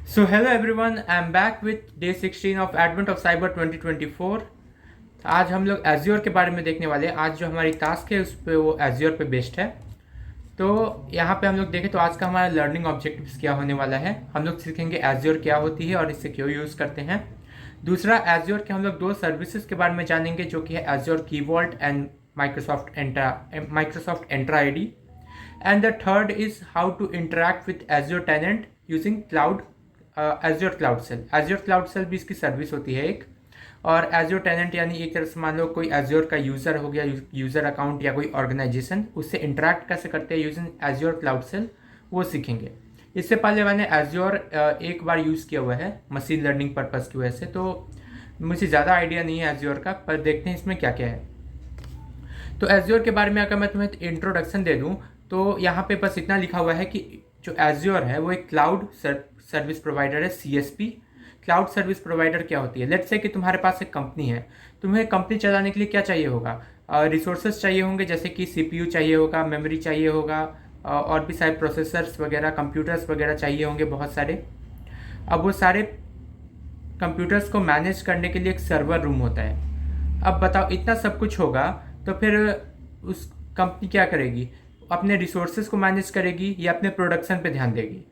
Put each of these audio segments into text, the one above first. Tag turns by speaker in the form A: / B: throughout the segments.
A: So hello everyone, I'm back with day 16 of Advent of Cyber 2024। आज हम लोग azure के बारे में देखने वाले हैं। आज जो हमारी टास्क है उस पे वो एज्योर पे बेस्ड है। तो यहाँ पे हम लोग देखें तो आज का हमारा लर्निंग ऑब्जेक्टिव्स क्या होने वाला है। हम लोग सीखेंगे एज्योर क्या होती है और इससे क्यों यूज़ करते हैं। दूसरा, एज्योर के हम लोग दो सर्विसेज के बारे में जानेंगे जो कि है Azure key vault and Microsoft Entra ID. And the third is how to interact with Azure tenant using Azure Cloud Cell। Azure Cloud Cell भी इसकी सर्विस होती है एक। और Azure tenant यानी एक तरह से मान लो कोई Azure का यूज़र हो गया, यूज़र अकाउंट या कोई ऑर्गेनाइजेशन, उससे इंटरेक्ट कैसे करते हैं यूजिंग Azure Cloud Cell, वो सीखेंगे। इससे पहले मैंने Azure एक बार यूज़ किया हुआ है मशीन लर्निंग पर्पज़ की वजह से, तो मुझे ज़्यादा आइडिया नहीं है Azure का, पर देखते हैं इसमें क्या क्या है। तो एज्योर के बारे में अगर मैं तुम्हें इंट्रोडक्शन दे दूं तो यहाँ पे बस इतना लिखा हुआ है कि जो एज्योर है वो एक क्लाउड सर्विस प्रोवाइडर है, सीएसपी। क्लाउड सर्विस प्रोवाइडर क्या होती है? लेट्स से कि तुम्हारे पास एक कंपनी है। तुम्हें कंपनी चलाने के लिए क्या चाहिए होगा? रिसोर्सेज चाहिए होंगे, जैसे कि सीपीयू चाहिए होगा, मेमोरी चाहिए होगा, और भी सारे प्रोसेसर्स वगैरह, कंप्यूटर्स वगैरह चाहिए होंगे बहुत सारे। अब वो सारे कंप्यूटर्स को मैनेज करने के लिए एक सर्वर रूम होता है। अब बताओ, इतना सब कुछ होगा तो फिर उस कंपनी क्या करेगी? अपने रिसोर्सेज को मैनेज करेगी या अपने प्रोडक्शन पे ध्यान देगी?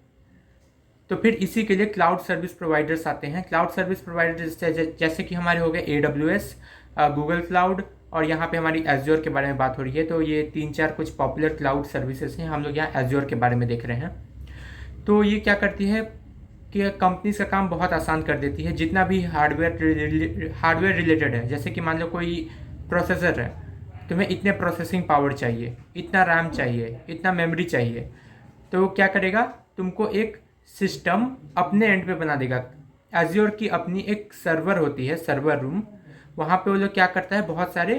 A: तो फिर इसी के लिए क्लाउड सर्विस प्रोवाइडर्स आते हैं। क्लाउड सर्विस प्रोवाइडर्स जैसे कि हमारे हो गए AWS, गूगल क्लाउड, और यहाँ पे हमारी एज्योर के बारे में बात हो रही है। तो ये 3-4 कुछ पॉपुलर क्लाउड सर्विसेज हैं। हम लोग यहाँ एज्योर के बारे में देख रहे हैं। तो ये क्या करती है कि कंपनीज का काम बहुत आसान कर देती है। जितना भी हार्डवेयर रिलेटेड है, जैसे कि मान लो कोई प्रोसेसर है, तुम्हें इतने प्रोसेसिंग पावर चाहिए, इतना रैम चाहिए, इतना मेमोरी चाहिए, तो वो क्या करेगा? तुमको एक सिस्टम अपने एंड पे बना देगा। एज्योर की अपनी एक सर्वर होती है, सर्वर रूम। वहाँ पे वो लोग क्या करता है, बहुत सारे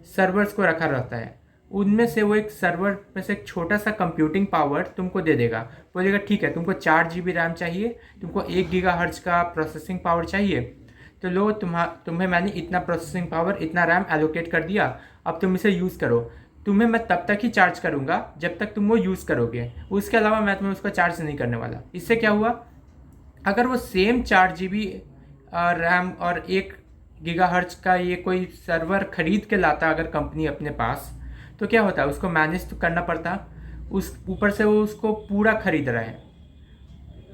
A: सर्वर्स को रखा रहता है। उनमें से वो एक सर्वर में से एक छोटा सा कंप्यूटिंग पावर तुमको दे देगा। बोलेगा ठीक है, तुमको 4 GB रैम चाहिए, तुमको 1 GHz का प्रोसेसिंग पावर चाहिए, तो लो तुम्हें मैंने इतना प्रोसेसिंग पावर, इतना रैम एलोकेट कर दिया, अब तुम इसे यूज़ करो। तुम्हें मैं तब तक ही चार्ज करूँगा जब तक तुम वो यूज़ करोगे, उसके अलावा मैं तुम्हें उसका चार्ज नहीं करने वाला। इससे क्या हुआ? अगर वो सेम 4 GB रैम और 1 GHz का ये कोई सर्वर खरीद के लाता अगर कंपनी अपने पास, तो क्या होता है? उसको मैनेज तो करना पड़ता, उस ऊपर से वो उसको पूरा खरीद रहा है,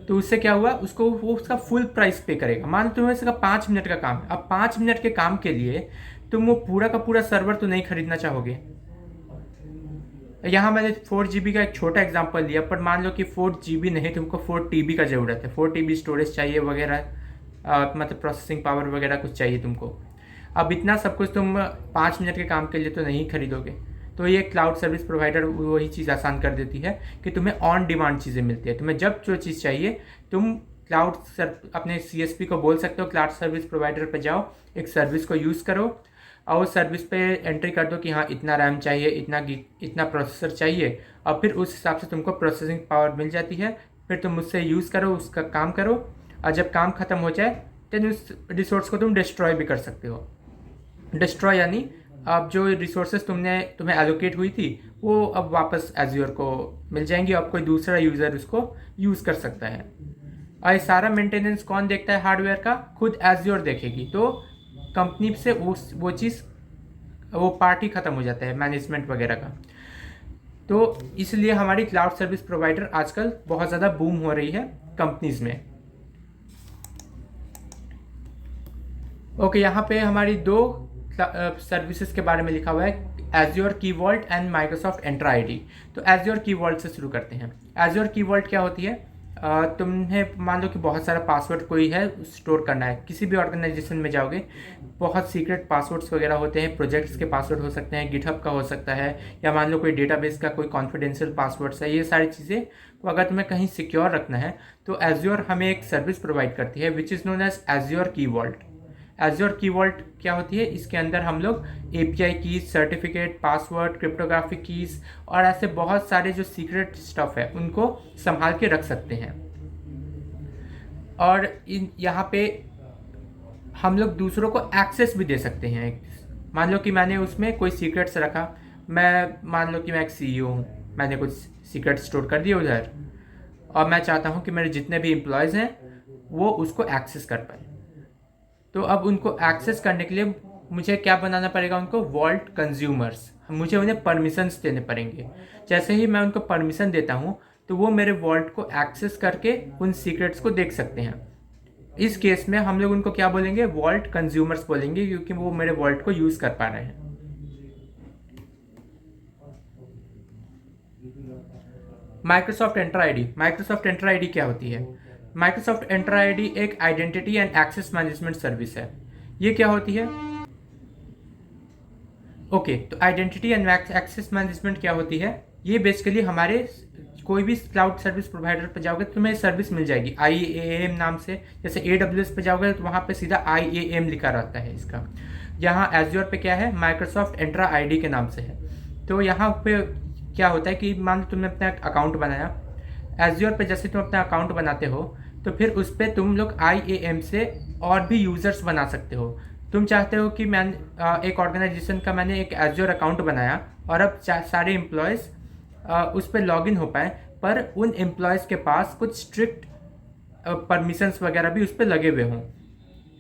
A: तो उससे क्या हुआ? उसको वो उसका फुल प्राइस पे करेगा। मान लो तुम्हें इसका 5 मिनट का काम है। अब 5 मिनट के काम के लिए तुम वो पूरा का पूरा सर्वर तो नहीं खरीदना चाहोगे। यहाँ मैंने 4 GB का एक छोटा एग्जांपल लिया, पर मान लो कि 4 GB नहीं, तुमको 4 TB का ज़रूरत है, 4 TB स्टोरेज चाहिए वगैरह, मतलब प्रोसेसिंग पावर वगैरह कुछ चाहिए तुमको। अब इतना सब कुछ तुम 5 मिनट के काम के लिए तो नहीं खरीदोगे। तो ये क्लाउड सर्विस प्रोवाइडर वही चीज़ आसान कर देती है कि तुम्हें ऑन डिमांड चीज़ें मिलती है। तुम्हें जब जो चीज़ चाहिए, तुम अपने CSP को बोल सकते हो, क्लाउड सर्विस प्रोवाइडर पर जाओ, एक सर्विस को यूज़ करो और उस सर्विस पे एंट्री कर दो कि हाँ इतना रैम चाहिए, इतना प्रोसेसर चाहिए, और फिर उस हिसाब से तुमको प्रोसेसिंग पावर मिल जाती है। फिर तुम उससे यूज़ करो, उसका काम करो, और जब काम ख़त्म हो जाए तो उस रिसोर्स को तुम डिस्ट्रॉय भी कर सकते हो। डिस्ट्रॉय यानी अब जो रिसोर्सेज तुम्हें एलोकेट हुई थी वो अब वापस एज्योर को मिल जाएंगी, अब कोई दूसरा यूज़र उसको यूज़ कर सकता है। और ये सारा मेंटेनेंस कौन देखता है हार्डवेयर का? खुद एज्योर देखेगी। तो कंपनी से वो चीज़, वो पार्ट ही ख़त्म हो जाता है, मैनेजमेंट वगैरह का। तो इसलिए हमारी क्लाउड सर्विस प्रोवाइडर आजकल बहुत ज़्यादा बूम हो रही है कंपनीज में। ओके, यहाँ पे हमारी दो सर्विसेज के बारे में लिखा हुआ है, Azure key vault and Microsoft Entra ID. तो एज्योर की वॉल्ट से शुरू करते हैं। एज्योर की वॉल्ट क्या होती है? तुम्हें मान लो कि बहुत सारा पासवर्ड कोई है स्टोर करना है, किसी भी ऑर्गेनाइजेशन में जाओगे, बहुत सीक्रेट पासवर्ड्स वगैरह होते हैं, प्रोजेक्ट्स के पासवर्ड हो सकते हैं, गिटहब का हो सकता है, या मान लो कोई डेटाबेस का कोई कॉन्फिडेंशियल पासवर्ड्स है। ये सारी चीज़ें को अगर तुम्हें कहीं सिक्योर रखना है तो एज्योर हमें एक सर्विस प्रोवाइड करती है which is known as Azure key vault. Azure key vault क्या होती है? इसके अंदर हम लोग API keys, certificate, password, cryptographic keys और ऐसे बहुत सारे जो सीक्रेट स्टफ है उनको संभाल के रख सकते हैं। और यहाँ पे हम लोग दूसरों को एक्सेस भी दे सकते हैं। मान लो कि मैंने उसमें कोई सीक्रेट्स रखा, मान लो कि मैं एक CEO हूँ, मैंने कुछ सीक्रेट स्टोर कर दिए उधर, और मैं चाहता हूँ कि मेरे जितने भी एम्प्लॉयज़ हैं वो उसको एक्सेस कर पाए। तो अब उनको एक्सेस करने के लिए मुझे क्या बनाना पड़ेगा, उनको वॉल्ट कंज्यूमर्स, मुझे उन्हें परमिशंस देने पड़ेंगे। जैसे ही मैं उनको परमिशन देता हूँ तो वो मेरे वॉल्ट को एक्सेस करके उन सीक्रेट्स को देख सकते हैं। इस केस में हम लोग उनको क्या बोलेंगे, वॉल्ट कंज्यूमर्स बोलेंगे, क्योंकि वो मेरे वॉल्ट को यूज़ कर पा रहे हैं। Microsoft Entra ID, Microsoft Entra ID क्या होती है? माइक्रोसॉफ्ट एंटर आईडी एक identity and access management service है। ये क्या होती है? ओके, तो आइडेंटिटी एंड एक्सेस मैनेजमेंट क्या होती है? ये बेसिकली हमारे कोई भी क्लाउड सर्विस प्रोवाइडर पर जाओगे तो तुम्हें सर्विस मिल जाएगी IAM नाम से। जैसे AWS पे जाओगे तो वहाँ पे सीधा IAM लिखा रहता है इसका। यहाँ एज्योर पे क्या है, माइक्रोसॉफ्ट एंट्रा आईडी के नाम से है। तो यहाँ पे क्या होता है कि मान लो तुमने अपना अकाउंट बनाया एज्योर पे, जैसे तुम अपना अकाउंट बनाते हो तो फिर उस पर तुम लोग IAM से और भी यूज़र्स बना सकते हो। तुम चाहते हो कि मैं एक ऑर्गेनाइजेशन का मैंने एक एज्योर अकाउंट बनाया और अब सारे एम्प्लॉयज़ उस पर लॉगिन हो पाए, पर उन एम्प्लॉयज़ के पास कुछ स्ट्रिक्ट परमिशंस वगैरह भी उस पर लगे हुए हों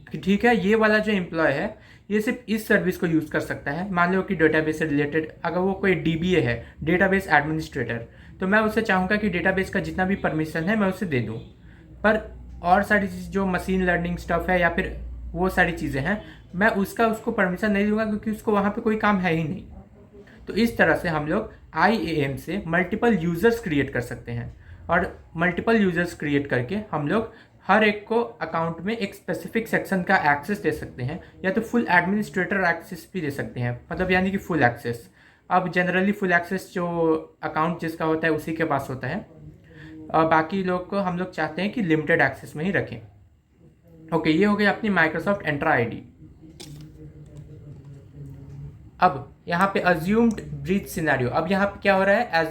A: कि ठीक है, ये वाला जो एम्प्लॉय है ये सिर्फ इस सर्विस को यूज़ कर सकता है। मान लो कि डेटाबेस से रिलेटेड अगर वो कोई DBA है, डेटाबेस एडमिनिस्ट्रेटर, तो मैं उससे चाहूँगा कि डेटाबेस का जितना भी परमिशन है मैं उसे दे दूँ। पर और सारी चीज़ जो मशीन लर्निंग स्टफ़ है या फिर वो सारी चीज़ें हैं, मैं उसको परमिशन नहीं दूंगा, क्योंकि उसको वहाँ पे कोई काम है ही नहीं। तो इस तरह से हम लोग IAM से मल्टीपल यूज़र्स क्रिएट कर सकते हैं, और मल्टीपल यूज़र्स क्रिएट करके हम लोग हर एक को अकाउंट में एक स्पेसिफिक सेक्शन का एक्सेस दे सकते हैं, या तो फुल एडमिनिस्ट्रेटर एक्सेस भी दे सकते हैं, मतलब यानी कि फुल एक्सेस। अब जनरली फुल एक्सेस जो अकाउंट जिसका होता है उसी के पास होता है, और बाकी लोग को हम लोग चाहते हैं कि लिमिटेड एक्सेस में ही रखें। ओके, ये हो गई अपनी माइक्रोसॉफ्ट एंट्रा आईडी। अब यहाँ पे अज्यूम्ड ब्रीच सिनेरियो, अब यहाँ पे क्या हो रहा है,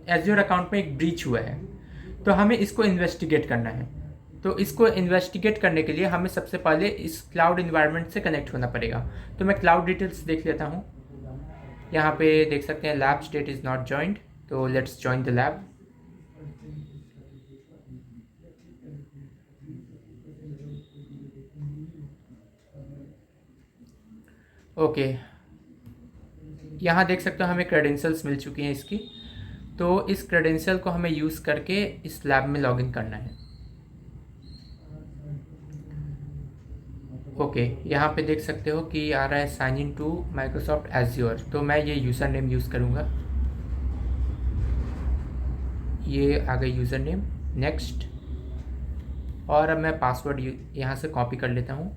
A: एज्योर अकाउंट में एक ब्रीच हुआ है, तो हमें इसको इन्वेस्टिगेट करना है। तो इसको इन्वेस्टिगेट करने के लिए हमें सबसे पहले इस क्लाउड इन्वायरमेंट से कनेक्ट होना पड़ेगा। तो मैं क्लाउड डिटेल्स देख लेता हूँ। यहाँ पे देख सकते हैं lab state is not joined, तो let's join the lab. Okay, यहाँ देख सकते हो हमें क्रेडेंशियल्स मिल चुकी हैं इसकी। तो इस क्रेडेंशियल को हमें यूज़ करके इस लैब में लॉगिन करना है। ओके, यहाँ पे देख सकते हो कि आ रहा है sign in to Microsoft Azure, तो मैं ये यूज़र नेम यूज़ करूँगा। ये आ गई यूज़र नेम, नेक्स्ट। और अब मैं पासवर्ड यहाँ से कॉपी कर लेता हूँ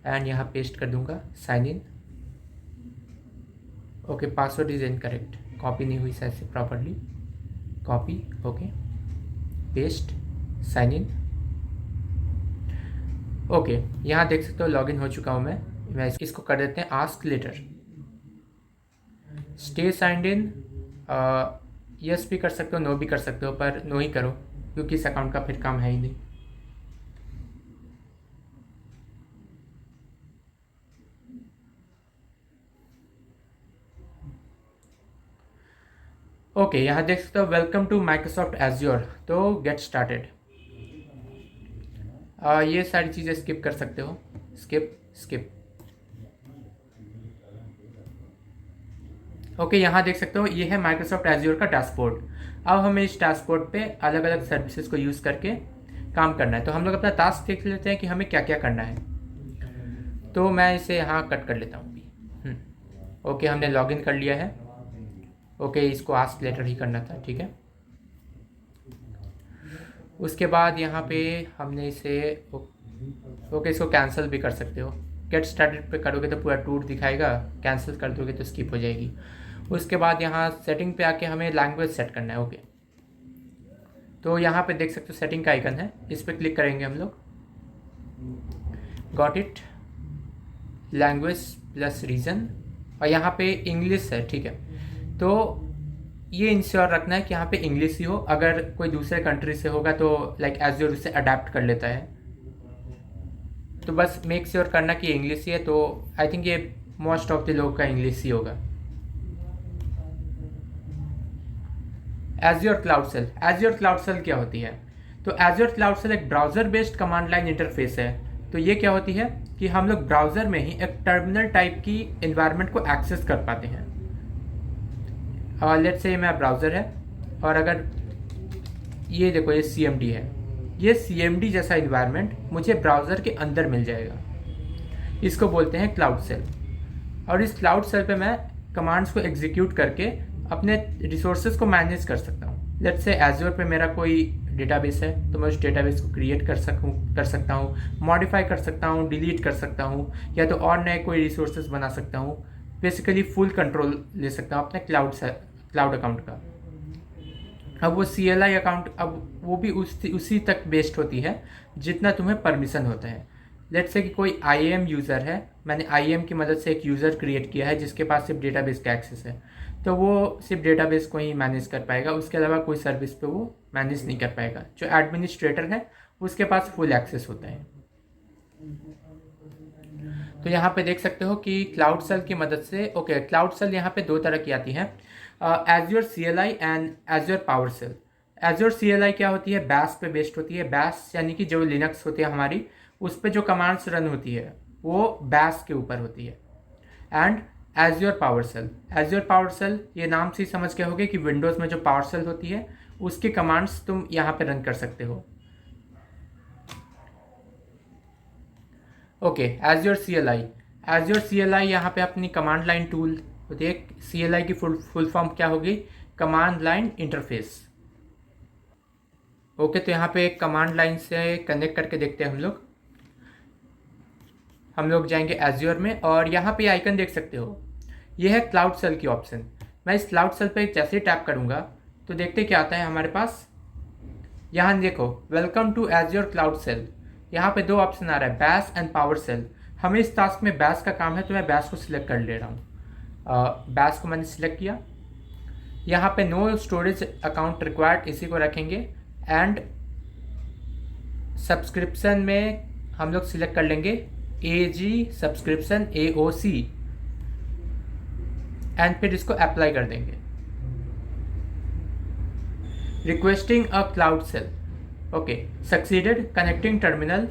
A: एंड यहाँ पेस्ट कर दूँगा sign in. Okay, password is incorrect, copy नहीं हुई शायद से properly. Copy, okay, paste, sign in. Okay, यहाँ देख सकते हो लॉगिन हो चुका हूँ मैं इसको कर देते हैं ask later. Stay signed in, yes भी कर सकते हो, नो भी कर सकते हो, पर नो ही करो क्योंकि इस अकाउंट का फिर काम है ही नहीं। ओके, यहाँ देख सकते हो वेलकम टू माइक्रोसॉफ्ट एज्योर, तो गेट स्टार्टेड। ये सारी चीज़ें स्किप कर सकते हो, स्किप। ओके, यहाँ देख सकते हो ये है माइक्रोसॉफ्ट एज्योर का डैशबोर्ड। अब हमें इस डैशबोर्ड पे अलग अलग सर्विसेज को यूज़ करके काम करना है। तो हम लोग अपना टास्क देख लेते हैं कि हमें क्या क्या करना है। तो मैं इसे यहाँ कट कर लेता हूँ अभी। ओके, हमने लॉगिन कर लिया है। ओके, इसको आस्क लेटर ही करना था, ठीक है। उसके बाद यहाँ पे हमने इसे ओके, इसको कैंसिल भी कर सकते हो। गेट स्टार्टेड पे करोगे तो पूरा टूर दिखाएगा, कैंसिल कर दोगे तो स्किप हो जाएगी। उसके बाद यहाँ सेटिंग पे आके हमें लैंग्वेज सेट करना है। ओके, तो यहाँ पे देख सकते हो सेटिंग का आइकन है, इस पर क्लिक करेंगे हम लोग। Got it, language plus region, और यहाँ पे इंग्लिश है, ठीक है। तो ये इंश्योर रखना है कि यहाँ पे इंग्लिश ही हो। अगर कोई दूसरे कंट्री से होगा तो लाइक एज्योर उसे अडेप्ट कर लेता है, तो बस मेक श्योर करना कि इंग्लिश ही है। तो आई थिंक ये मोस्ट ऑफ द लोग का इंग्लिश ही होगा। Azure cloud shell. Azure cloud shell क्या होती है? तो एज्योर क्लाउड सेल एक browser based command line interface है। तो ये क्या होती है कि हम लोग ब्राउज़र में ही एक टर्मिनल टाइप की इन्वायरमेंट को एक्सेस कर पाते हैं। और लेट्स से मेरा ब्राउज़र है और अगर ये देखो ये CMD है, ये CMD जैसा इन्वायरमेंट मुझे ब्राउज़र के अंदर मिल जाएगा। इसको बोलते हैं क्लाउड सेल। और इस क्लाउड सेल पे मैं कमांड्स को एग्जीक्यूट करके अपने रिसोर्सेज को मैनेज कर सकता हूँ। लेट्स से एज्योर पे मेरा कोई डेटाबेस है तो मैं उस डेटाबेस को क्रिएट कर सकता हूँ, मॉडिफाई कर सकता हूँ, डिलीट कर सकता हूँ, या तो और नए कोई रिसोर्सेज बना सकता हूँ। बेसिकली फुल कंट्रोल ले सकता हूँ अपने क्लाउड अकाउंट का। अब वो CLI अकाउंट, अब वो भी उसी तक बेस्ड होती है जितना तुम्हें परमिशन होता है। लेट्स से कि कोई IAM यूज़र है, मैंने IAM की मदद से एक यूज़र क्रिएट किया है जिसके पास सिर्फ डेटाबेस का एक्सेस है, तो वो सिर्फ डेटाबेस को ही मैनेज कर पाएगा, उसके अलावा कोई सर्विस पे वो मैनेज नहीं कर पाएगा। जो एडमिनिस्ट्रेटर है उसके पास फुल एक्सेस होता है। तो यहाँ पे देख सकते हो कि क्लाउड सेल की मदद से, ओके, क्लाउड सेल यहाँ पे दो तरह की आती है, Azure CLI and Azure power shell. Azure CLI क्या होती है? बैश पे बेस्ड होती है। बैश यानी कि जो लिनक्स होती है हमारी, उस पर जो कमांड्स रन होती है वो बैश के ऊपर होती है। And Azure power shell, Azure power shell ये नाम से ही समझ गए होगे कि विंडोज़ में जो पावर सेल होती है उसकी कमांड्स तुम यहाँ पे रन कर सकते हो। Okay, azure CLI, azure CLI यहाँ पे अपनी कमांड लाइन टूल होती है। CLI की फुल फॉर्म क्या होगी? Command line interface. ओके, तो यहाँ पे एक कमांड लाइन से कनेक्ट करके देखते हैं हम लोग जाएंगे एज्योर में और यहाँ पे आइकन देख सकते हो, ये है क्लाउड सेल की ऑप्शन। मैं इस क्लाउड सेल पे जैसे ही टैप करूँगा तो देखते क्या आता है हमारे पास। यहाँ देखो, welcome to Azure cloud shell. यहाँ पे दो ऑप्शन आ रहा है, बैश एंड पावर सेल। हमें इस टास्क में बैश का काम है तो मैं बैश को सिलेक्ट कर ले रहा हूँ। बैश को मैंने सिलेक्ट किया। यहाँ पे नो स्टोरेज अकाउंट रिक्वायर्ड, इसी को रखेंगे। एंड सब्सक्रिप्शन में हम लोग सिलेक्ट कर लेंगे AG सब्सक्रिप्शन AOC एंड फिर इसको अप्लाई कर देंगे। Requesting a cloud shell, okay, succeeded, connecting terminal.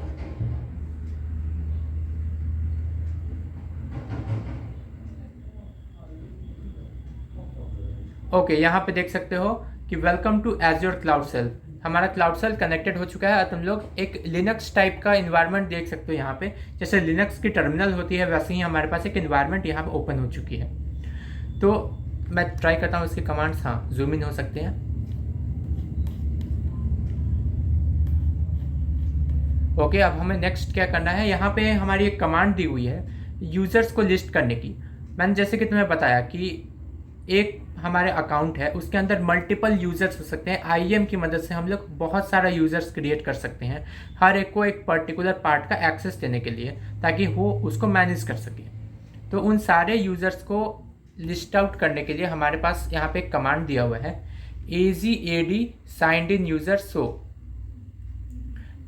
A: Okay, यहाँ पे देख सकते हो कि welcome to Azure cloud shell, हमारा क्लाउड सेल कनेक्टेड हो चुका है। और तुम लोग एक लिनक्स टाइप का इन्वायरमेंट देख सकते हो यहाँ पे, जैसे लिनक्स की टर्मिनल होती है वैसे ही हमारे पास एक इन्वायरमेंट यहाँ पे ओपन हो चुकी है। तो मैं ट्राई करता हूँ इसके कमांड्स, हाँ जूम इन हो सकते हैं। ओके, अब हमें नेक्स्ट क्या करना है, यहाँ पे हमारी एक कमांड दी हुई है यूज़र्स को लिस्ट करने की। मैंने जैसे कि तुम्हें बताया कि एक हमारे अकाउंट है उसके अंदर मल्टीपल यूज़र्स हो सकते हैं। IAM की मदद से हम लोग बहुत सारा यूज़र्स क्रिएट कर सकते हैं, हर एक को एक पर्टिकुलर पार्ट का एक्सेस देने के लिए, ताकि वो उसको मैनेज कर सके। तो उन सारे यूज़र्स को लिस्ट आउट करने के लिए हमारे पास यहाँ पे एक कमांड दिया हुआ है, AZAD signed in user show.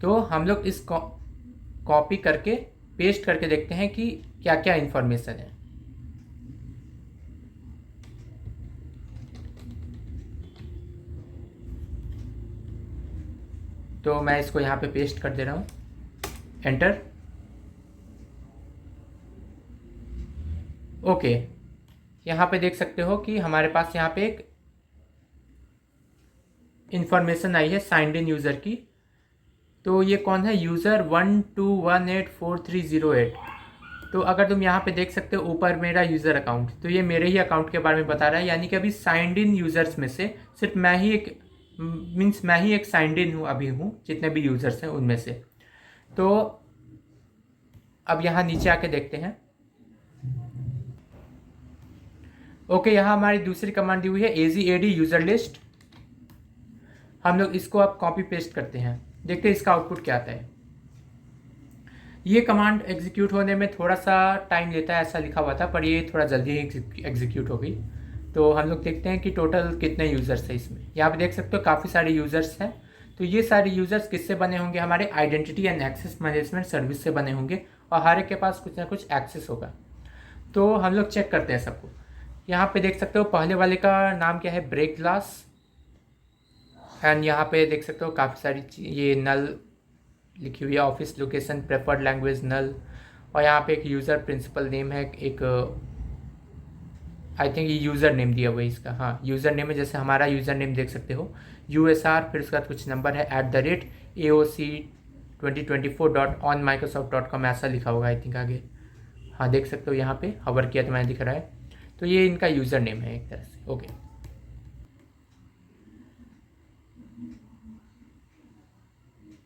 A: तो हम लोग इस कॉपी करके पेस्ट करके देखते हैं कि क्या क्या इन्फॉर्मेशन है। तो मैं इसको यहाँ पे पेस्ट कर दे रहा हूँ, एंटर। ओके, यहाँ पे देख सकते हो कि हमारे पास यहाँ पे एक इंफॉर्मेशन आई है साइंड इन यूज़र की। तो ये कौन है? यूज़र 12184308। तो अगर तुम यहाँ पे देख सकते हो ऊपर मेरा यूज़र अकाउंट, तो ये मेरे ही अकाउंट के बारे में बता रहा है, यानी कि अभी साइंड इन यूज़र्स में से सिर्फ मैं ही एक साइंड इन हूँ अभी हूँ, जितने भी यूज़र्स हैं उनमें से। तो अब यहाँ नीचे आके देखते हैं। ओके, यहाँ हमारी दूसरी कमांड दी हुई है AZAD यूज़र लिस्ट। हम लोग इसको अब कॉपी पेस्ट करते हैं, देखते हैं इसका आउटपुट क्या आता है। ये कमांड एग्जीक्यूट होने में थोड़ा सा टाइम लेता है ऐसा लिखा हुआ था, पर ये थोड़ा जल्दी ही एग्जीक्यूट हो गई। तो हम लोग देखते हैं कि टोटल कितने यूज़र्स हैं इसमें। यहाँ पे देख सकते हो काफ़ी सारे यूज़र्स हैं। तो ये सारे यूज़र्स किससे बने होंगे? हमारे identity and access management service से बने होंगे, और हर एक के पास कुछ ना कुछ एक्सेस होगा। तो हम लोग चेक करते हैं सबको। यहाँ पे देख सकते हो पहले वाले का नाम क्या है? Break glass. एंड यहाँ पे देख सकते हो काफ़ी सारी ये नल लिखी हुई है, ऑफिस लोकेशन, प्रेफर्ड लैंग्वेज नल, और यहाँ पे एक यूज़र प्रिंसिपल नेम है, एक आई थिंक ये यूज़र नेम दिया हुआ है इसका, हाँ यूज़र नेम है, जैसे हमारा यूज़र नेम देख सकते हो USR, फिर उसके बाद कुछ नंबर है @AOC2024.onmicrosoft.com ऐसा लिखा होगा आई थिंक आगे, हाँ देख सकते हो यहाँ पे हवर किया तो मैंने दिख रहा है, तो ये इनका यूज़र नेम है एक तरह से। Okay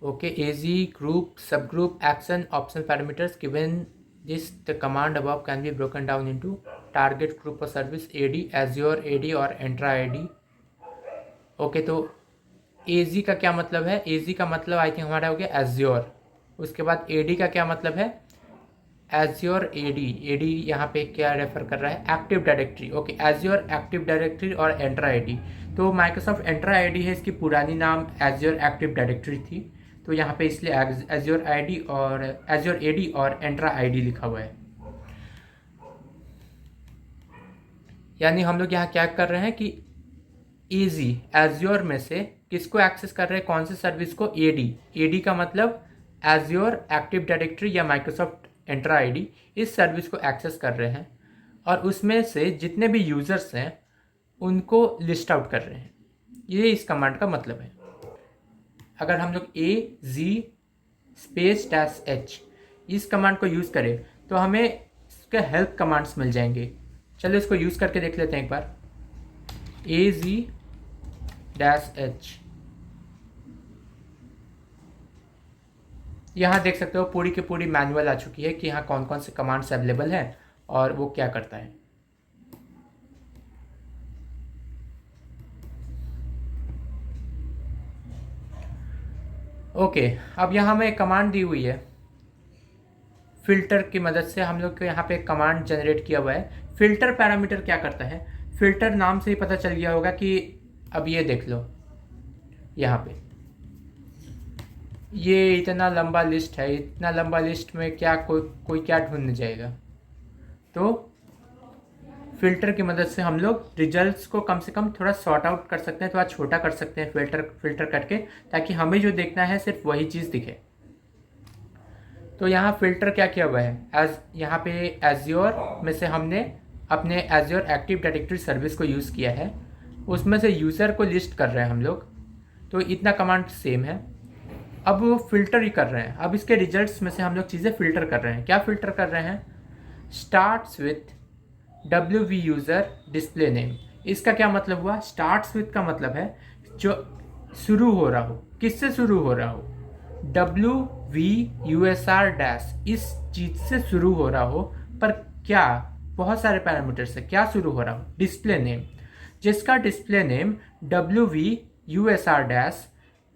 A: okay AZ group subgroup action optional parameters given this the command above can be broken down into target group or service AD Azure AD और Entra AD। ओके तो AZ का क्या मतलब है, AZ का मतलब आई थिंक हमारा हो गया Azure, उसके बाद AD का क्या मतलब है Azure AD यहाँ पे क्या रेफर कर रहा है, active directory. Okay Azure active directory और Entra AD, तो Microsoft Entra AD है, इसकी पुरानी नाम Azure एक्टिव डायरेक्टरी थी, तो यहाँ पे इसलिए Azure AD और Entra AD लिखा हुआ है। यानी हम लोग यहाँ क्या कर रहे हैं कि AZ Azure में से किसको एक्सेस कर रहे हैं, कौन से सर्विस को, AD का मतलब Azure एक्टिव डायरेक्टरी या Microsoft Entra AD, इस सर्विस को एक्सेस कर रहे हैं और उसमें से जितने भी यूज़र्स हैं उनको लिस्ट आउट कर रहे हैं, ये इस कमांड का मतलब है। अगर हम लोग AZ-H इस कमांड को यूज़ करें तो हमें इसके हेल्प कमांड्स मिल जाएंगे। चलो इसको यूज़ करके देख लेते हैं एक बार। AZ-H यहाँ देख सकते हो पूरी की पूरी मैनुअल आ चुकी है कि यहाँ कौन कौन से कमांड्स अवेलेबल हैं और वो क्या करता है। ओके अब यहाँ हमें कमांड दी हुई है, फिल्टर की मदद से हम लोग को यहाँ पे कमांड जनरेट किया हुआ है। फिल्टर पैरामीटर क्या करता है, फिल्टर नाम से ही पता चल गया होगा कि अब ये देख लो यहाँ पे ये इतना लंबा लिस्ट है, इतना लंबा लिस्ट में क्या कोई क्या ढूंढने जाएगा, तो फिल्टर की मदद से हम लोग रिजल्ट्स को कम से कम थोड़ा सॉर्ट आउट कर सकते हैं, थोड़ा छोटा कर सकते हैं फिल्टर करके, ताकि हमें जो देखना है सिर्फ वही चीज़ दिखे। तो यहाँ फिल्टर क्या किया हुआ है, यहाँ पे एज्योर में से हमने अपने एज्योर एक्टिव डायरेक्टरी सर्विस को यूज़ किया है, उसमें से यूज़र को लिस्ट कर रहे हैं हम लोग, तो इतना कमांड सेम है। अब वो फिल्टर ही कर रहे हैं, अब इसके रिजल्ट्स में से हम लोग चीज़ें फिल्टर कर रहे हैं। क्या फिल्टर कर रहे हैं, starts with WV user display name. इसका क्या मतलब हुआ, स्टार्ट्स विथ का मतलब है जो शुरू हो रहा हो, किससे शुरू हो रहा हो, WV_USR- इस चीज़ से शुरू हो रहा हो, पर क्या, बहुत सारे पैरामीटर से क्या शुरू हो रहा हो, डिस्प्ले नेम, जिसका डिस्प्ले नेम WV_USR-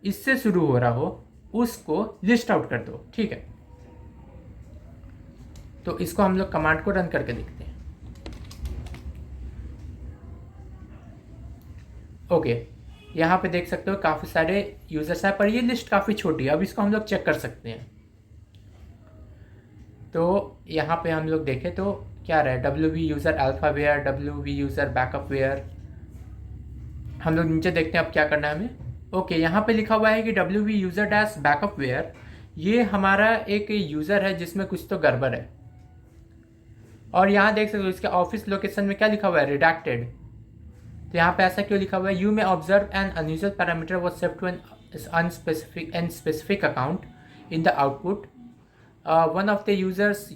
A: इससे शुरू हो रहा हो उसको लिस्ट आउट कर दो। ठीक है, तो इसको हम लोग कमांड को रन करके देखते हैं। ओके यहाँ पे देख सकते हो काफ़ी सारे यूज़र्स हैं, पर ये लिस्ट काफ़ी छोटी है, अब इसको हम लोग चेक कर सकते हैं। तो यहाँ पे हम लोग देखें तो क्या रहा है, WV यूज़र अल्फ़ावेयर, WV यूज़र बैकअपवेयर। हम लोग नीचे देखते हैं अब क्या करना है हमें। ओके यहाँ पे लिखा हुआ है कि WV यूज़र डैश बैकअपवेयर, ये हमारा एक यूज़र है जिसमें कुछ तो गड़बड़ है, और यहाँ देख सकते हो इसके ऑफिस लोकेशन में क्या लिखा हुआ है, रिडैक्टेड। तो यहाँ पे ऐसा क्यों लिखा हुआ है, you may observe an unusual parameter was saved to an unspecific account in the output. One of the users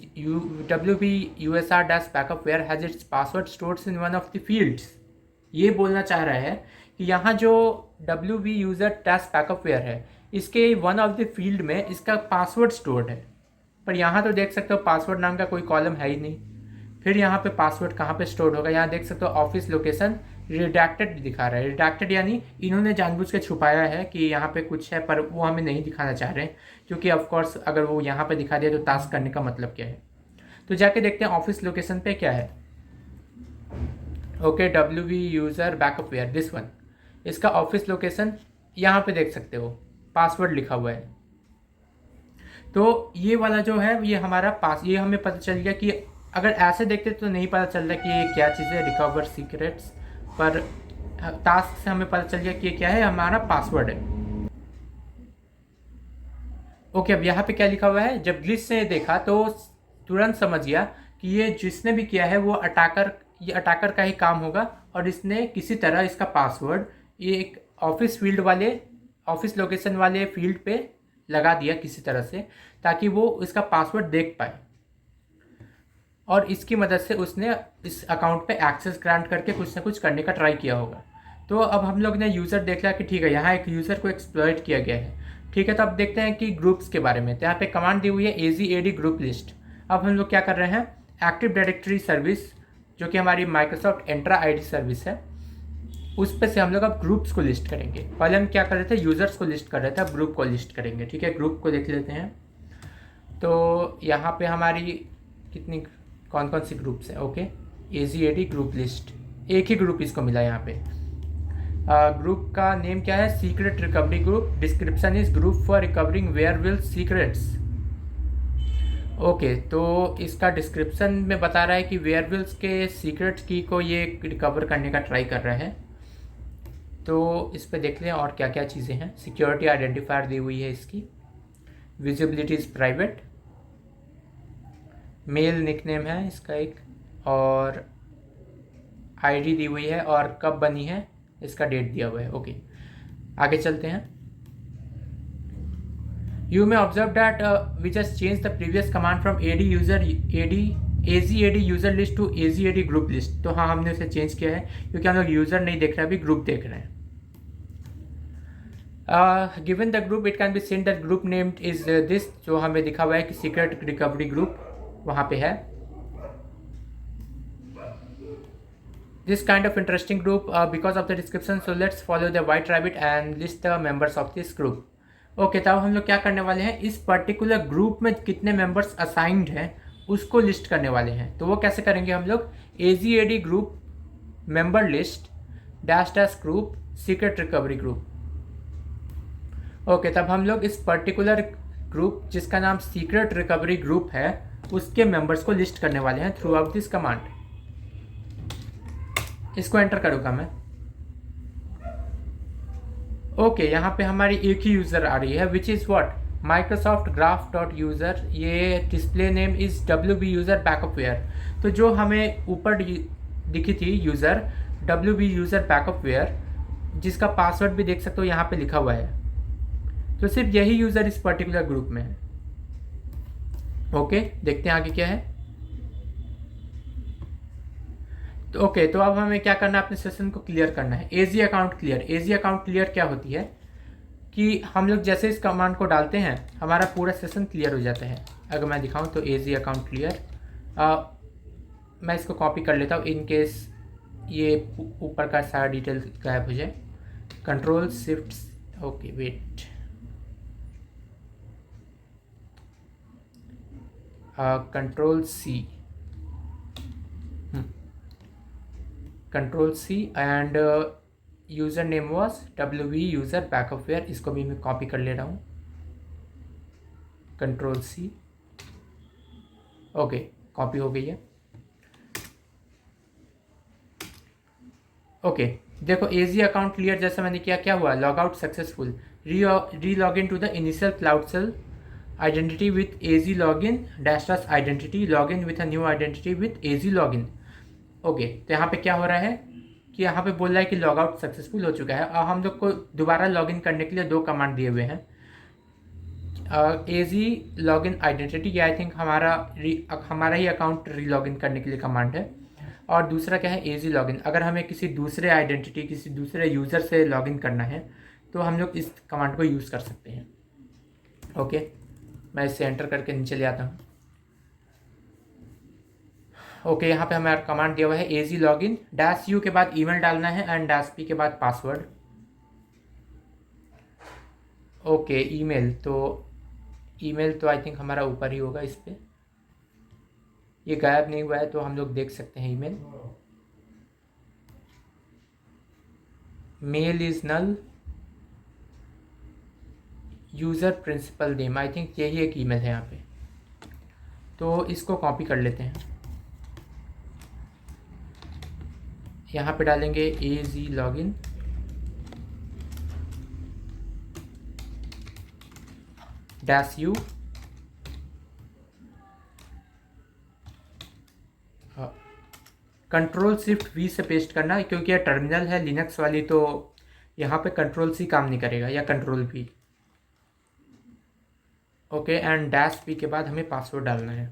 A: WV_USR- backupware has its password stored in one of the fields. ये बोलना चाह रहा है कि यहाँ जो WV_USR- बैकअपवेयर है इसके वन ऑफ द फील्ड में इसका पासवर्ड स्टोर्ड है, पर यहाँ तो देख सकते हो पासवर्ड नाम का कोई कॉलम है ही नहीं, फिर यहाँ पे पासवर्ड कहाँ पे स्टोर होगा। यहाँ देख सकते हो ऑफिस लोकेशन रिडैक्टेड दिखा रहा है, रिडैक्टेड यानी इन्होंने जानबूझ के छुपाया है कि यहाँ पे कुछ है, पर वो हमें नहीं दिखाना चाह रहे हैं, क्योंकि ऑफकोर्स अगर वो यहाँ पे दिखा दिया तो टास्क करने का मतलब क्या है। तो जाके देखते हैं ऑफिस लोकेशन पे क्या है। Okay WV user backupware this one, इसका ऑफिस लोकेशन यहाँ पे देख सकते हो पासवर्ड लिखा हुआ है। तो ये वाला जो है ये हमारा ये हमें पता चल गया कि अगर ऐसे देखते तो नहीं पता चल रहा कि ये क्या चीज़ है, रिकवर सीक्रेट्स, पर टास्क से हमें पता चल गया कि ये क्या है, हमारा पासवर्ड है। ओके, अब यहाँ पे क्या लिखा हुआ है, जब ग्लिच ने देखा तो तुरंत समझ गया कि ये जिसने भी किया है वो ये अटाकर का ही काम होगा, और इसने किसी तरह इसका पासवर्ड ये एक ऑफिस लोकेशन वाले फील्ड पे लगा दिया किसी तरह से, ताकि वो इसका पासवर्ड देख पाए, और इसकी मदद से उसने इस अकाउंट पे एक्सेस ग्रांट करके कुछ ना कुछ करने का ट्राई किया होगा। तो अब हम लोग ने यूज़र देख लिया कि ठीक है, यहाँ एक यूज़र को एक्सप्लॉइट किया गया है। ठीक है, तो अब देखते हैं कि ग्रुप्स के बारे में। तो यहाँ पे कमांड दी हुई है AZAD ग्रुप लिस्ट। अब हम लोग क्या कर रहे हैं, एक्टिव डायरेक्टरी सर्विस जो कि हमारी माइक्रोसॉफ्ट एंट्रा आईडी सर्विस है, उस पे से हम लोग अब ग्रुप्स को लिस्ट करेंगे। पहले हम क्या कर रहे थे, यूज़र्स को लिस्ट कर रहे थे, अब ग्रुप को लिस्ट करेंगे। ठीक है, ग्रुप को देख लेते हैं। तो यहाँ पे हमारी कितनी कौन कौन सी ग्रुप्स हैं। ओके, AZAD ग्रुप लिस्ट, एक ही ग्रुप इसको मिला यहाँ पे। ग्रुप का नेम क्या है, secret recovery group. Description is group for recovering werewolf secrets. Okay, तो इसका डिस्क्रिप्शन में बता रहा है कि वेयरवुल्फ के सीक्रेट्स की को ये रिकवर करने का ट्राई कर रहा है। तो इस पे देख लें और क्या क्या चीज़ें हैं। सिक्योरिटी आइडेंटिफायर दी हुई है इसकी, visibility is private, mail nickname है इसका एक, और आईडी दी हुई है, और कब बनी है इसका डेट दिया हुआ है। ओके, आगे चलते हैं। You may observe that we just change the previous command from AZAD user list to AZAD group list. तो हाँ, हमने उसे चेंज किया है क्योंकि हम लोग यूजर नहीं देख रहे, अभी ग्रुप देख रहे हैं। Given the group it can be send that group named is this, जो हमें दिखा हुआ है कि सीक्रेट रिकवरी ग्रुप वहाँ पे है। This kind of interesting group because of the description, so let's follow the white rabbit and list the members of this group. Okay, तब हम लोग क्या करने वाले हैं, इस पर्टिकुलर ग्रुप में कितने मेंबर्स असाइंड हैं उसको लिस्ट करने वाले हैं। तो वो कैसे करेंगे हम लोग, AZAD group member list dash dash group secret recovery group. Okay, तब हम लोग इस पर्टिकुलर ग्रुप जिसका नाम सीक्रेट रिकवरी ग्रुप है उसके मेंबर्स को लिस्ट करने वाले हैं थ्रू आउट दिस कमांड। इसको एंटर करूँगा मैं। ओके, यहाँ पे हमारी एक ही यूज़र आ रही है, which is what, Microsoft graph dot user. ये display name is WB user backup ware. तो जो हमें ऊपर दिखी थी user, WB user backup ware, जिसका पासवर्ड भी देख सकते हो यहाँ पे लिखा हुआ है, तो सिर्फ यही यूज़र इस पर्टिकुलर ग्रुप में है। ओके, देखते हैं आगे क्या है। तो ओके, तो अब हमें क्या करना है, अपने सेशन को क्लियर करना है। AZ account clear. AZ account clear क्या होती है कि हम लोग जैसे इस कमांड को डालते हैं हमारा पूरा सेशन क्लियर हो जाता है। अगर मैं दिखाऊं तो AZ अकाउंट क्लियर, मैं इसको कॉपी कर लेता हूँ इन केस ये ऊपर का सारा डिटेल गायब हो जाए। Control shift, okay wait, control C and user name was WB user backup ware. इसको भी मैं कॉपी कर ले रहा हूँ, कंट्रोल C। ओके, कॉपी हो गई है। ओके, देखो AZ अकाउंट क्लियर जैसा मैंने किया, क्या हुआ, log out successful, re log in to the initial cloud shell identity with AZ login dash dash identity, log in with a new identity with AZ login. Okay, तो यहाँ पे क्या हो रहा है कि यहाँ पे बोल रहा है कि लॉग आउट सक्सेसफुल हो चुका है, और हम लोग को दोबारा लॉगिन करने के लिए दो कमांड दिए हुए हैं। AZ लॉगिन आइडेंटिटी, ये आई थिंक हमारा ही अकाउंट री लॉगिन करने के लिए कमांड है, और दूसरा क्या है AZ लॉगिन। अगर हमें किसी दूसरे आइडेंटिटी, किसी दूसरे यूज़र से लॉगिन करना है तो हम लोग इस कमांड को यूज़ कर सकते हैं। ओके, मैं इसे एंटर करके नीचे ले आता हूँ। ओके, यहाँ पे हमारा कमांड दिया हुआ है AZ लॉगिन, -U के बाद ईमेल डालना है एंड -P के बाद पासवर्ड। ओके, ईमेल तो आई थिंक हमारा ऊपर ही होगा, इस पर ये गायब नहीं हुआ है तो हम लोग देख सकते हैं email. Mail is null, user principal name, I think यही एक ईमेल है यहाँ पे, तो इसको कॉपी कर लेते हैं। यहाँ पे डालेंगे AZ लॉगिन -u। Ctrl+Shift+V से पेस्ट करना है क्योंकि यह टर्मिनल है लिनक्स वाली, तो यहाँ पे Ctrl+C काम नहीं करेगा, या Ctrl+V। ओके, एंड -P के बाद हमें पासवर्ड डालना है,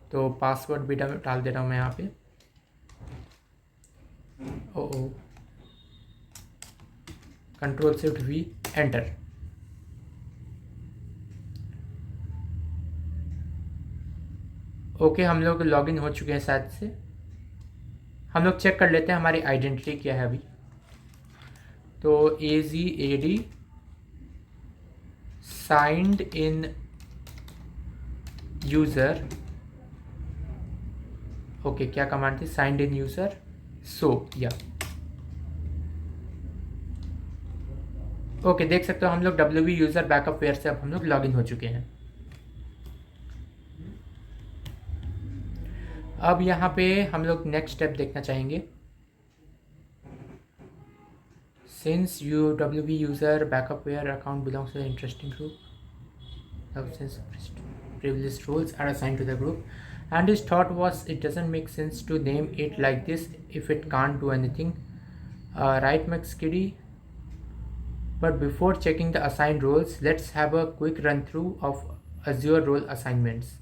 A: तो पासवर्ड भी डाल दे रहा हूँ मैं यहाँ पे। ओ Ctrl+Shift+V एंटर। ओके, हम लोग लॉगिन हो चुके हैं शायद से। हम लोग चेक कर लेते हैं हमारी आइडेंटिटी क्या है अभी। तो AZAD signed in user. Okay, क्या कमांड थी? साइंड इन यूज़र या ओके, देख सकते हो हम लोग WV यूज़र बैकअप वेयर से अब हम लोग लॉगिन हो चुके हैं। अब यहाँ पे हम लोग नेक्स्ट स्टेप देखना चाहेंगे। Since WV user backup ware account belongs to the interesting group, since privileged roles are assigned to the group, and his thought was it doesn't make sense to name it like this if it can't do anything. Right, McSkiddy? But before checking the assigned roles, let's have a quick run through of Azure role assignments.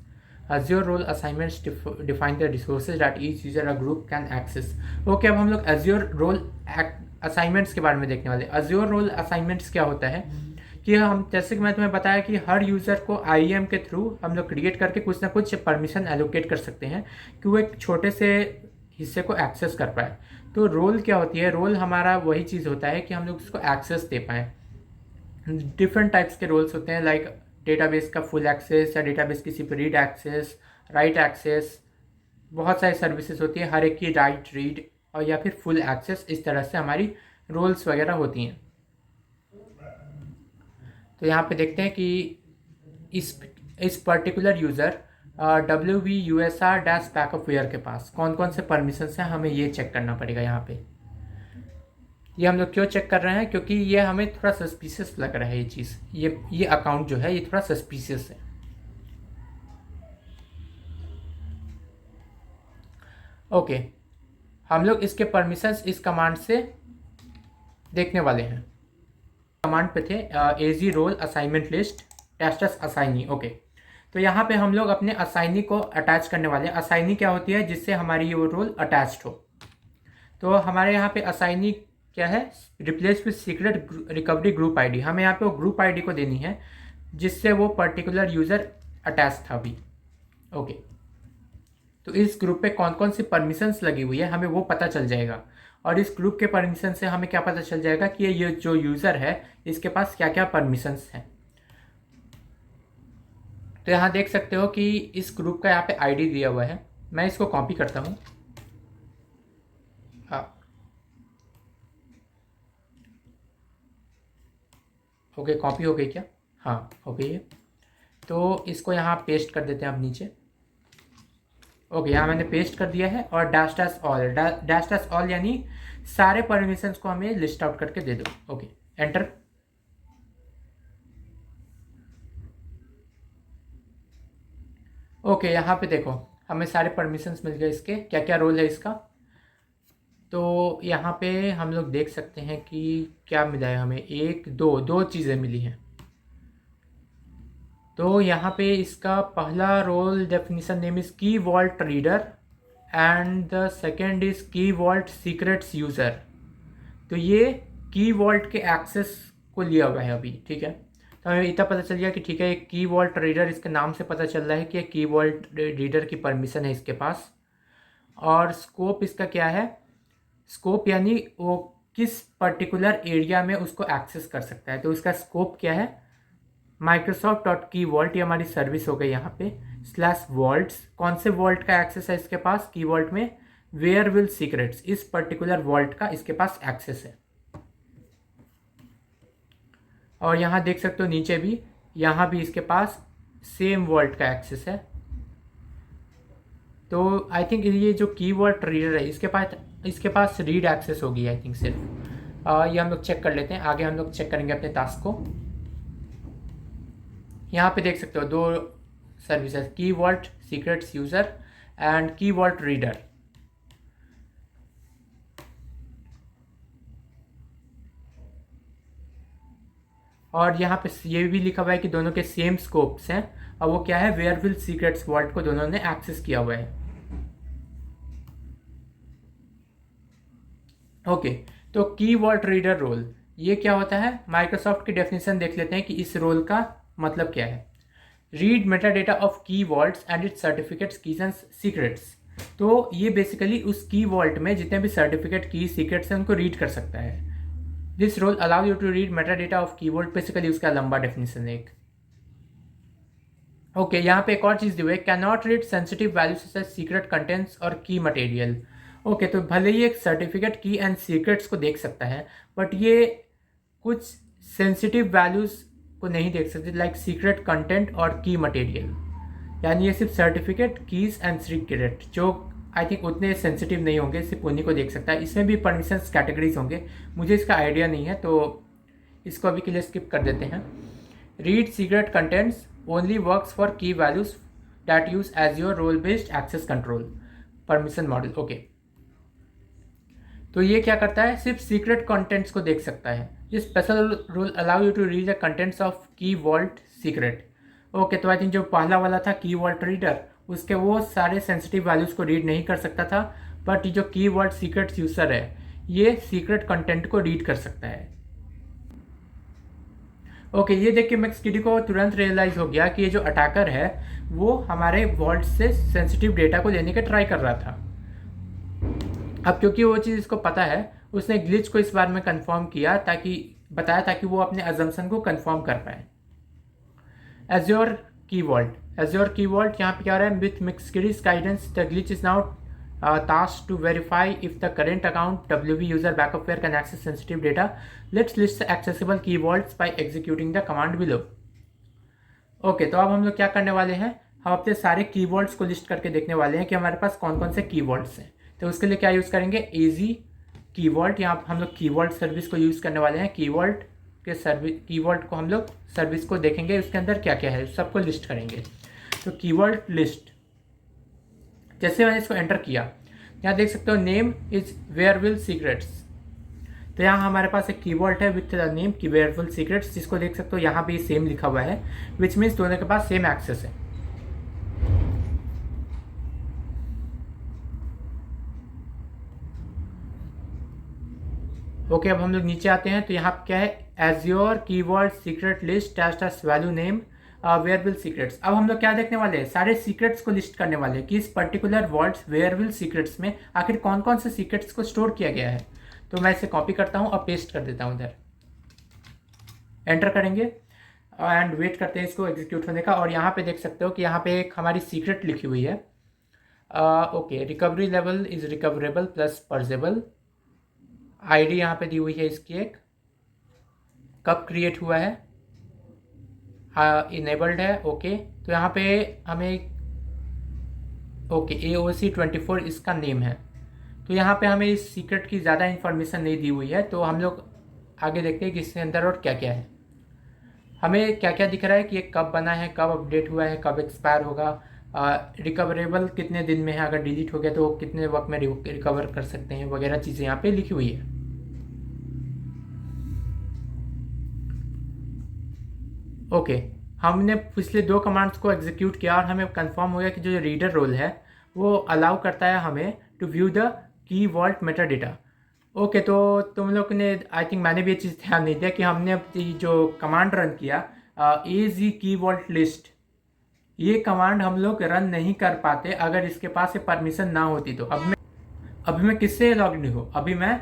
A: Azure role assignments define the resources that each user or group can access. Okay, अब हम लोग Azure role assignments के बारे में देखने वाले। Azure role assignments क्या होता है कि हम, जैसे कि मैं तुम्हें बताया कि हर यूज़र को IAM के थ्रू हम लोग क्रिएट करके कुछ ना कुछ परमिशन एलोकेट कर सकते हैं कि वो एक छोटे से हिस्से को एक्सेस कर पाए। तो रोल क्या होती है? रोल हमारा वही चीज़ होता है कि हम लोग उसको एक्सेस दे पाएँ। डिफरेंट टाइप्स के रोल्स होते हैं, लाइक डेटाबेस का फुल एक्सेस, या डेटाबेस किसी पर रीड एक्सेस, राइट एक्सेस, बहुत सारी सर्विसेज होती है, हर एक की राइट, रीड और या फिर फुल एक्सेस, इस तरह से हमारी रोल्स वगैरह होती हैं। तो यहाँ पे देखते हैं कि इस particular user WV USR backup ware के पास कौन कौन से परमिशंस हैं, हमें ये चेक करना पड़ेगा। यहाँ पे ये हम लोग क्यों चेक कर रहे हैं? क्योंकि ये हमें थोड़ा सस्पिशियस लग रहा है, ये चीज़, ये अकाउंट जो है ये थोड़ा सस्पिशियस है। ओके, हम लोग इसके परमिशंस इस कमांड से देखने वाले हैं। कमांड पे थे AZ role assignment list tests assignee. Okay, तो यहाँ पे हम लोग अपने असाइनी को अटैच करने वाले हैं। असाइनी क्या होती है? जिससे हमारी वो रोल अटैच्ड हो। तो हमारे यहाँ पे असाइनी क्या है? Replace with secret recovery group ID। हमें यहाँ पे वो ग्रुप ID को देनी है जिससे वो पर्टिकुलर यूज़र अटैच था अभी। ओके, तो इस ग्रुप पे कौन कौन सी परमिशंस लगी हुई है हमें वो पता चल जाएगा, और इस ग्रुप के परमिशन से हमें क्या पता चल जाएगा कि ये जो यूज़र है इसके पास क्या क्या परमिशंस हैं। तो यहाँ देख सकते हो कि इस ग्रुप का यहाँ पे ID दिया हुआ है। मैं इसको कॉपी करता हूँ। ओके, कॉपी हो गई क्या? हाँ, हो गई है। तो इसको यहाँ पेस्ट कर देते हैं अब नीचे। ओके, यहाँ मैंने पेस्ट कर दिया है, और डैश ऑल यानी सारे परमिशंस को हमें लिस्ट आउट करके दे दो। Okay, enter. ओके, यहाँ पे देखो हमें सारे परमिशंस मिल गए। इसके क्या क्या रोल है इसका, तो यहाँ पे हम लोग देख सकते हैं कि क्या मिला है हमें। दो चीज़ें मिली हैं। तो यहाँ पे इसका पहला role definition name is key vault reader and the second is key vault secrets user. तो ये की वॉल्ट के एक्सेस को लिया हुआ है अभी, ठीक है। तो हमें इतना पता चल गया कि ठीक है, एक की वॉल्ट रीडर, इसके नाम से पता चल रहा है कि की वॉल्ट रीडर की परमिशन है इसके पास। और स्कोप इसका क्या है? स्कोप यानी वो किस पर्टिकुलर एरिया में उसको एक्सेस कर सकता है। तो इसका स्कोप क्या है? Microsoft.keyvault, ये हमारी सर्विस हो गई यहाँ पे /vaults। कौन से वॉल्ट का एक्सेस है इसके पास? की वॉल्ट में वेयर विल सीक्रेट्स, इस पर्टिकुलर वॉल्ट का इसके पास एक्सेस है। और यहाँ देख सकते हो नीचे भी, यहाँ भी इसके पास सेम वॉल्ट का एक्सेस है। तो आई थिंक ये जो की वॉल्ट रीडर है इसके पास इसके पास रीड एक्सेस होगी आई थिंक सिर्फ। ये हम लोग चेक कर लेते हैं, आगे हम लोग चेक करेंगे अपने टास्क को। यहाँ पे देख सकते हो दो सर्विसेज, की वॉल्ट सीक्रेट्स यूज़र एंड की वॉल्ट रीडर। और यहाँ पे ये भी लिखा हुआ है कि दोनों के सेम स्कोप्स हैं, और वो क्या है, वेयरविल सीक्रेट्स वॉल्ट को दोनों ने एक्सेस किया हुआ है। ओके, तो की वॉल्ट रीडर रोल ये क्या होता है, माइक्रोसॉफ्ट की डेफिनेशन देख लेते हैं कि इस रोल का मतलब क्या है। रीड मेटा डेटा ऑफ की vaults and it's certificates keys and secrets. तो ये बेसिकली उस की वॉल्ट में जितने भी सर्टिफिकेट की सीक्रेट्स हैं उनको रीड कर सकता है। This role allow you to read metadata of key vault, basically उसका लंबा डेफिनेशन है एक। ओके, यहाँ पे एक और चीज़ दी हुई है, can not read sensitive values such as secret contents और की मटेरियल। ओके, तो भले ही एक सर्टिफिकेट की एंड सीक्रेट्स को देख सकता है, बट ये कुछ सेंसिटिव वैल्यूज को नहीं देख सकते, लाइक सीक्रेट कंटेंट और की मटेरियल। यानी ये सिर्फ सर्टिफिकेट, कीज एंड सीक्रेट जो आई थिंक उतने सेंसिटिव नहीं होंगे, सिर्फ उन्हीं को देख सकता है। इसमें भी परमिशंस कैटेगरीज होंगे, मुझे इसका आइडिया नहीं है, तो इसको अभी के लिए स्किप कर देते हैं। Read secret contents only works for key values that use Azure role based access control permission model. Okay, तो ये क्या करता है, सिर्फ सीक्रेट कंटेंट्स को देख सकता है। ये special rule allow you to read the contents of key vault secret. Okay, तो आई थिंक जो पहला वाला था की वॉल्ट रीडर, उसके वो सारे सेंसिटिव वैल्यूज को रीड नहीं कर सकता था, बट जो की वॉल्ट सीक्रेट यूजर है ये सीक्रेट कंटेंट को रीड कर सकता है। ओके, ये देख के मैक्सकिडी को तुरंत रियलाइज हो गया कि ये जो अटैकर है वो हमारे वॉल्ट से सेंसिटिव डेटा को लेने का ट्राई कर रहा था। अब क्योंकि वो चीज़ इसको पता है, उसने ग्लिच को इस बार में कंफर्म किया, ताकि वो अपने अजम्पशन को कंफर्म कर पाए। एज्योर की वॉल्ट यहाँ पे क्या हो रहा है, with Maxkidi's guidance the glitch is now tasked to verify if the current account WV user backupware can access sensitive data. Let's list the accessible key vaults by executing the command below. Okay, तो अब हम लोग क्या करने वाले हैं, हम अपने सारे की वॉल्ट्स को लिस्ट करके देखने वाले हैं कि हमारे पास कौन कौन से की वॉल्ट्स हैं। तो उसके लिए क्या यूज़ करेंगे, एजी की वॉल्ट। यहाँ हम लोग की वॉल्ट सर्विस को यूज़ करने वाले हैं। की वॉल्ट को हम लोग सर्विस को देखेंगे, उसके अंदर क्या क्या है सबको लिस्ट करेंगे। तो की वॉल्ट लिस्ट, जैसे मैंने इसको एंटर किया, यहाँ देख सकते हो नेम इज वेयरविल सीक्रेट्स। तो यहाँ हमारे पास एक कीवर्ड है विथ द नेम की वेयरविल सीक्रेट्स, जिसको देख सकते हो यहाँ भी सेम लिखा हुआ है, विच मीन्स दोनों के पास सेम एक्सेस है। ओके, अब हम लोग नीचे आते हैं, तो यहाँ क्या है, Azure keyvault secret list dash value name wareville secrets. अब हम लोग क्या देखने वाले हैं, सारे सीक्रेट्स को लिस्ट करने वाले हैं कि इस पर्टिकुलर वॉल्ट्स वेयरविल सीक्रेट्स में आखिर कौन कौन से सीक्रेट्स को स्टोर किया गया है। तो मैं इसे कॉपी करता हूँ और पेस्ट कर देता हूँ इधर, एंटर करेंगे एंड वेट करते हैं इसको एग्जीक्यूट होने का। और यहाँ पे देख सकते हो कि यहाँ पे एक हमारी सीक्रेट लिखी हुई है। Okay, recovery level is recoverable plus purgeable. ID यहाँ पे दी हुई है इसकी, एक कब क्रिएट हुआ है, इनेबल्ड है। ओके, तो यहाँ पे हमें ओके AOC 24 इसका नेम है। तो यहाँ पे हमें इस सीक्रेट की ज़्यादा इन्फॉर्मेशन नहीं दी हुई है, तो हम लोग आगे देखते हैं कि इसके अंदर और क्या क्या है। हमें क्या क्या दिख रहा है कि ये कब बना है, कब अपडेट हुआ है, कब एक्सपायर होगा, रिकवरेबल कितने दिन में है, अगर डिलीट हो गया तो कितने वक्त में रिकवर कर सकते हैं, वगैरह चीज़ें यहाँ पे लिखी हुई है। ओके, हमने पिछले 2 कमांड्स को एग्जीक्यूट किया और हमें कंफर्म हो गया कि जो रीडर रोल है वो अलाउ करता है हमें to view the key vault metadata. Okay, तो तुम लोग ने, आई थिंक मैंने भी ये चीज़ ध्यान नहीं दिया कि हमने अपनी जो कमांड रन किया AZ की वॉल्ट लिस्ट, ये कमांड हम लोग रन नहीं कर पाते अगर इसके पास ये परमिशन ना होती। तो अभी मैं किससे लॉग इन हूँ, अभी मैं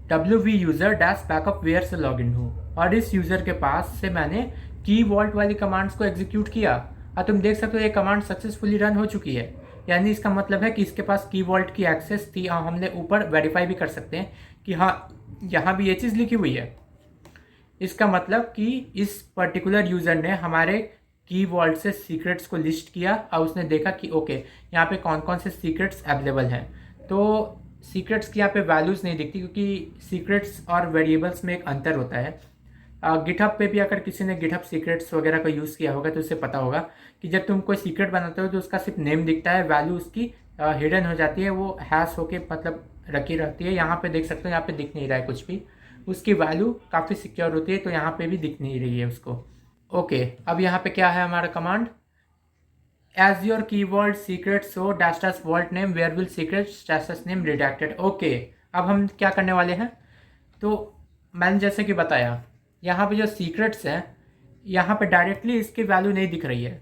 A: WV यूज़र डैश बैकअपवेयर से लॉग इन हूँ, और इस यूज़र के पास से मैंने की वॉल्ट वाली कमांड्स को एग्जीक्यूट किया और तुम देख सकते हो ये कमांड सक्सेसफुली रन हो चुकी है। यानी इसका मतलब है कि इसके पास की वॉल्ट की एक्सेस थी। हमने ऊपर वेरीफाई भी कर सकते हैं कि हाँ यहाँ भी ये चीज़ लिखी हुई है। इसका मतलब कि इस पर्टिकुलर यूज़र ने हमारे की वॉल्ट से सीक्रेट्स को लिस्ट किया और उसने देखा कि ओके यहाँ पे कौन कौन से सीक्रेट्स अवेलेबल हैं। तो सीक्रेट्स की यहाँ पे वैल्यूज़ नहीं दिखती, क्योंकि सीक्रेट्स और वेरिएबल्स में एक अंतर होता है। गिटहब पे भी अगर किसी ने गिटहब सीक्रेट्स वगैरह का यूज़ किया होगा तो उससे पता होगा कि जब तुम कोई सीक्रेट बनाते हो तो उसका सिर्फ नेम दिखता है, वैल्यू उसकी हिडन हो जाती है, वो हैश होके मतलब रखी रहती है। यहाँ पे देख सकते हो, यहाँ पे दिख नहीं रहा है कुछ भी, उसकी वैल्यू काफ़ी सिक्योर होती है, तो यहाँ पे भी दिख नहीं रही है उसको। ओके, अब यहाँ पे क्या है हमारा command, Azure keyvault secret show dash dash vault name wareville secret dash dash name redacted. Okay, अब हम क्या करने वाले हैं, तो मैंने जैसे कि बताया यहाँ पे जो सीक्रेट्स हैं यहाँ पे डायरेक्टली इसकी वैल्यू नहीं दिख रही है,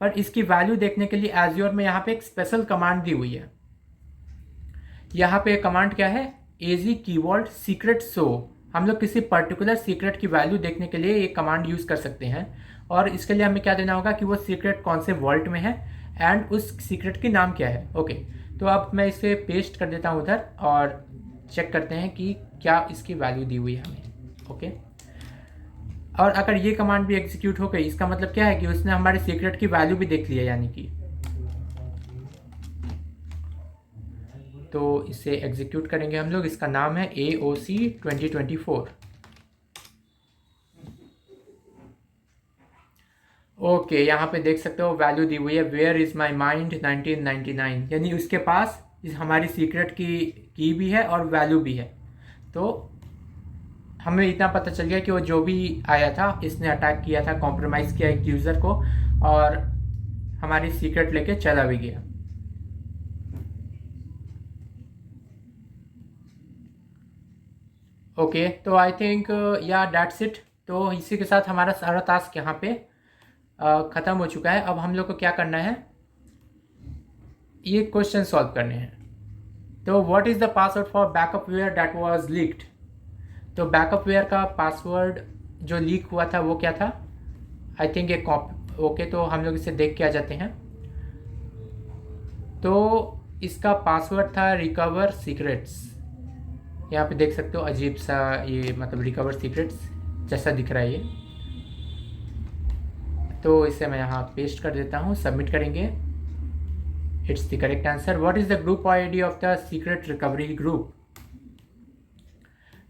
A: पर इसकी वैल्यू देखने के लिए एज्योर में यहाँ पे एक स्पेशल कमांड दी हुई है। यहाँ पे कमांड क्या है, एजी कीवर्ड सीक्रेट शो। हम लोग किसी पर्टिकुलर सीक्रेट की वैल्यू देखने के लिए ये कमांड यूज़ कर सकते हैं, और इसके लिए हमें क्या देना होगा कि वो सीक्रेट कौन से वॉल्ट में है एंड उस सीक्रेट की नाम क्या है। ओके, तो अब मैं इसे पेस्ट कर देता हूँ उधर और चेक करते हैं कि क्या इसकी वैल्यू दी हुई है हमें। ओके, और अगर ये कमांड भी एग्जीक्यूट हो गई, इसका मतलब क्या है कि उसने हमारे सीक्रेट की वैल्यू भी देख लिया, यानी कि तो इसे एग्जीक्यूट करेंगे हम लोग। इसका नाम है AOC 2024। ओके, यहाँ पे देख सकते हो वैल्यू दी हुई है वेयर इज़ माई माइंड 1999, यानी उसके पास इस हमारी सीक्रेट की भी है और वैल्यू भी है। तो हमें इतना पता चल गया कि वो जो भी आया था इसने अटैक किया था, कॉम्प्रोमाइज़ किया एक यूज़र को और हमारी सीक्रेट लेके चला भी गया। ओके, तो आई थिंक या दैट्स इट। तो इसी के साथ हमारा सारा टास्क यहाँ पे ख़त्म हो चुका है। अब हम लोग को क्या करना है, ये क्वेश्चन सॉल्व करने हैं। तो what is the password for backup ware that was leaked. तो बैकअप वेयर का पासवर्ड जो लीक हुआ था वो क्या था, आई थिंक एक ओके, तो हम लोग इसे देख के आ जाते हैं। तो इसका पासवर्ड था रिकवर सीक्रेट्स। यहाँ पे देख सकते हो अजीब सा ये मतलब रिकवर सीक्रेट्स जैसा दिख रहा है ये। तो इसे मैं यहाँ पेस्ट कर देता हूँ, सबमिट करेंगे। It's the correct answer. What is the group ID of the secret recovery group.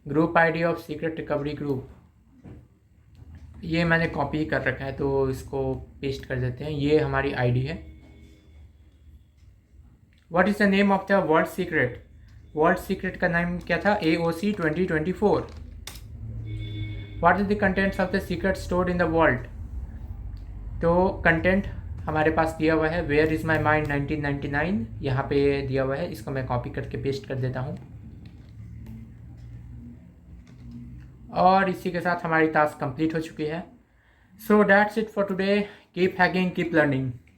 A: Group ID of secret recovery group, ये मैंने कॉपी कर रखा है तो इसको पेस्ट कर देते हैं। ये हमारी आईडी है। What is the name of the world secret. World secret का नाम क्या था, AOC 2024। What is the contents of the secret stored in the world. तो कंटेंट हमारे पास दिया हुआ है वेयर इज़ माई माइंड 1999, यहाँ पे दिया हुआ है। इसको मैं कॉपी करके पेस्ट कर देता हूँ और इसी के साथ हमारी टास्क कंप्लीट हो चुकी है। So that's it for today. Keep hacking, keep learning.